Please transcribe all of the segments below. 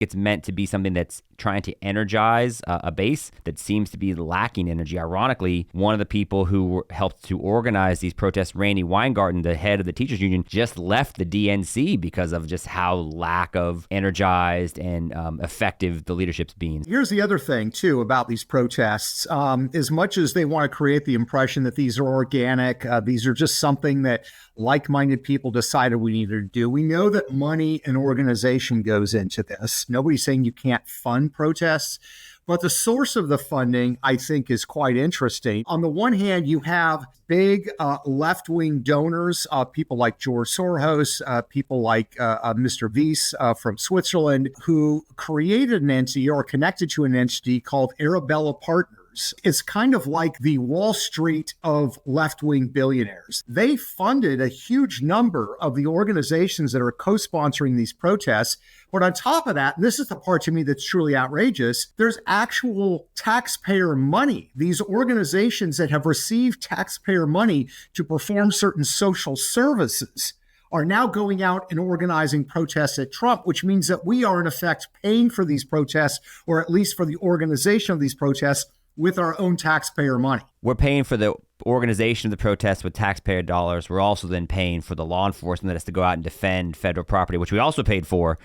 It's meant to be something that's trying to energize a base that seems to be lacking energy. Ironically, one of the people who helped to organize these protests, Randy Weingarten, the head of the teachers union, just left the DNC because of just how lack of energized and effective the leadership's being. Here's the other thing, too, about these protests. As much as they want to create the impression that these are organic, these are just something that like-minded people decided we needed to do. We know that money and organization goes into this. Nobody's saying you can't fund protests, but the source of the funding, I think, is quite interesting. On the one hand, you have big left-wing donors, people like George Soros, people like Mr. Weiss from Switzerland, who created an entity or connected to an entity called Arabella Partners. It's kind of like the Wall Street of left-wing billionaires. They funded a huge number of the organizations that are co-sponsoring these protests. But on top of that, and this is the part to me that's truly outrageous, there's actual taxpayer money. These organizations that have received taxpayer money to perform certain social services are now going out and organizing protests at Trump, which means that we are in effect paying for these protests, or at least for the organization of these protests, with our own taxpayer money. We're paying for the organization of the protests with taxpayer dollars. We're also then paying for the law enforcement that has to go out and defend federal property, which we also paid for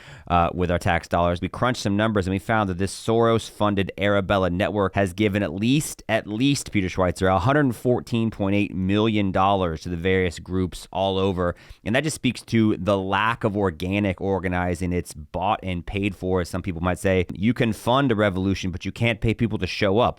with our tax dollars. We crunched some numbers and we found that this Soros-funded Arabella network has given at least Peter Schweizer, $114.8 million to the various groups all over. And that just speaks to the lack of organic organizing. It's bought and paid for, as some people might say. You can fund a revolution, but you can't pay people to show up.